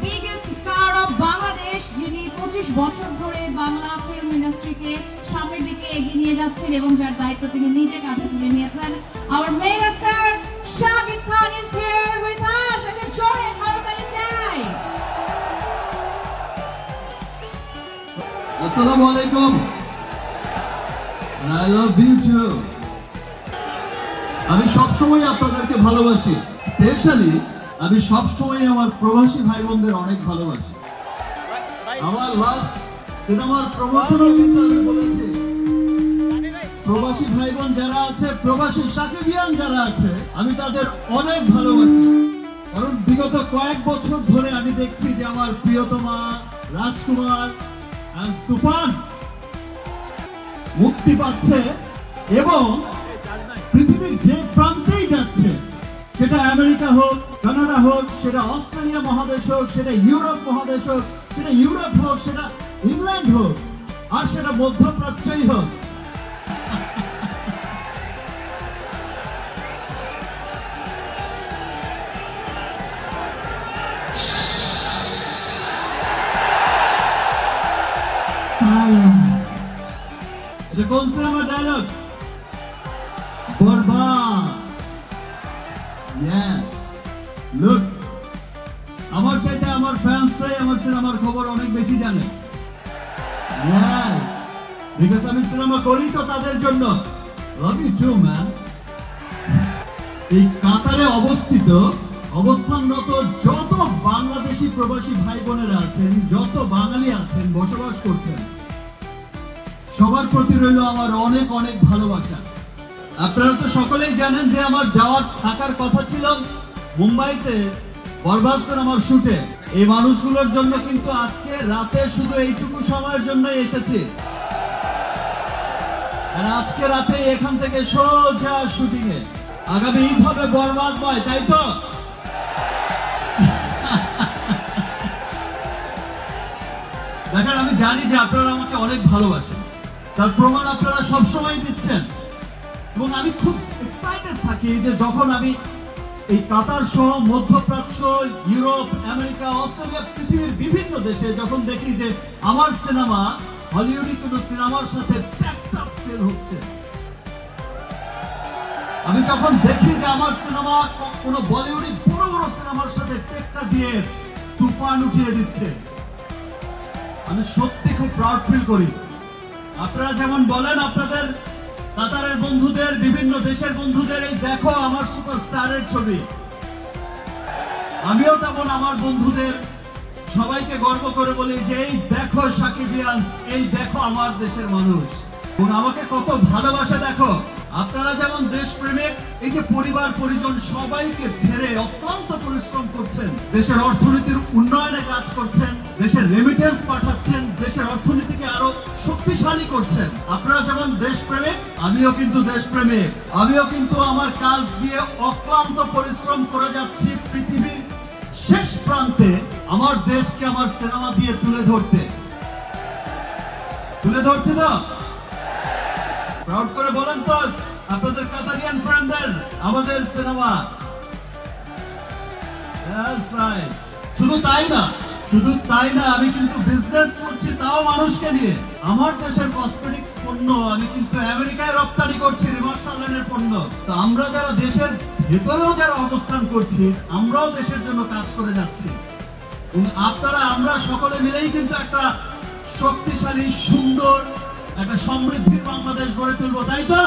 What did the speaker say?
biggest star of Bangladesh, যিনি 25 বছর ধরে বাংলা ফিল্ম ইন্ডাস্ট্রিকে সামনের দিকে এগিয়ে নিয়ে যাচ্ছেন এবং যার দায়িত্ব তিনি নিজে কাঁধে তুলে নিয়েছেন। Our mega star Shahid Khan is here with us. একটা জোরে হাততালি চাই। আসসালামু আলাইকুম। I love you too. আমি সবসময় আপনাদেরকে ভালোবাসি, স্পেশালি আমি সবসময় আমার প্রবাসী ভাই বোনদের অনেক ভালোবাসি। আমার লাস্ট সিনেমার প্রমোশনও কিন্তু আমি বলেছি, প্রবাসী ভাই বোন যারা আছে, প্রবাসী সাকিবিয়ান যারা আছে, আমি তাদের অনেক ভালোবাসি। কারণ বিগত কয়েক বছর ধরে আমি দেখছি যে আমার প্রিয়তমা রাজকুমার তুফান মুক্তি পাচ্ছে এবং পৃথিবীর যে প্রান্তেই যাচ্ছে, সেটা আমেরিকা হোক, কানাডা হোক, সেটা অস্ট্রেলিয়া মহাদেশ হোক, সেটা ইউরোপ মহাদেশ হোক, সেটা ইউরোপ হোক, সেটা ইংল্যান্ড হোক, আর সেটা মধ্যপ্রাচ্যই হোক, এটা কোন সিনেমার ডায়লগ? বরবাদ। লুক, আমার চাইতে আমার ফ্যান্সরাই আমার সিনেমার খবর অনেক বেশি জানে। বিকজ আমি সিনেমা করি তো তাদের জন্য। Love you too man. এই কাতারে অবস্থানরত যত বাংলাদেশি প্রবাসী ভাই বোনেরা আছেন, যত বাঙালি আছেন, বসবাস করছেন, সবার প্রতি রইল আমার অনেক অনেক ভালোবাসা। আপনারা তো সকলেই জানেন যে আমার থাকার কথা ছিল মুম্বাইতে বরবাদ সিনেমার শুটে। এই মানুষগুলোর জন্য কিন্তু আজকে রাতে শুধু এইটুকু সময়ের জন্যই এসেছি। আর আজকে রাতে এখান থেকে সোজা শুটিং এ। আগামী ঈদ হবে বরবাদময়, তাই তো? দেখেন, আমি জানি যে আপনারা আমাকে অনেক ভালোবাসেন, তার প্রমাণ আপনারা সবসময় দিচ্ছেন। এবং আমি খুব এক্সাইটেড থাকি যে যখন আমি এই কাতার সহ মধ্যপ্রাচ্য, ইউরোপ, আমেরিকা, অস্ট্রেলিয়া, পৃথিবীর বিভিন্ন দেশে যখন দেখি যে আমার সিনেমা হলিউডি কোনো সিনেমার সাথে ট্যাপ সেল হচ্ছে, আমি যখন দেখি যে আমার সিনেমা কোনো বলিউডি বড় বড় সিনেমার সাথে টেক্কা দিয়ে তুফান উঠিয়ে দিচ্ছে, আমি সত্যি খুব প্রাউড ফিল করি। আপনারা যেমন বলেন আপনাদের কাতারের বন্ধুদের, বিভিন্ন দেশের বন্ধুদের, এই দেখো আমার সুপারস্টারের ছবি, আমিও তেমন আমার বন্ধুদের সবাইকে গর্ব করে বলি যে এই দেখো সাকিবিয়ান্স, এই দেখো আমার দেশের মানুষ, এবং আমাকে কত ভালোবাসা দেখো। আপনারা যেমন দেশপ্রেমিক, এই যে পরিবার পরিজন সবাইকে ছেড়ে অত্যন্ত পরিশ্রম করছেন, দেশের অর্থনীতির উন্নয়নে কাজ করছেন, দেশের রেমিটেন্স পাঠাচ্ছেন, দেশের অর্থনীতিকে আরো শক্তিশালী করছেন। আপনারা যেমন দেশপ্রেমিক, আমিও কিন্তু দেশপ্রেমিক। আমিও কিন্তু আমার কাজ দিয়ে অক্লান্ত পরিশ্রম করে যাচ্ছি পৃথিবীর শেষ প্রান্তে আমার দেশকে আমার সিনেমা দিয়ে তুলে ধরছি তো? প্রাউড করে বলেন তো আপনাদের কাতারিয়ান ফ্রেন্ডদের, আমাদের সিনেমা। শুধু তাই না, আমি কিন্তু বিজনেস করছি, তাও মানুষকে নিয়ে। আমার দেশের কসমেটিক্স পণ্য আমি কিন্তু আমেরিকায় রপ্তানি করছি, রিমার্ক সালেনের পণ্য। তো আমরা যারা দেশের ভেতরেও যারা অবস্থান করছি, আমরাও দেশের জন্য কাজ করে যাচ্ছি। আমরা সকলে মিলেই কিন্তু একটা শক্তিশালী, সুন্দর, একটা সমৃদ্ধির বাংলাদেশ গড়ে তুলবো, তাই তো?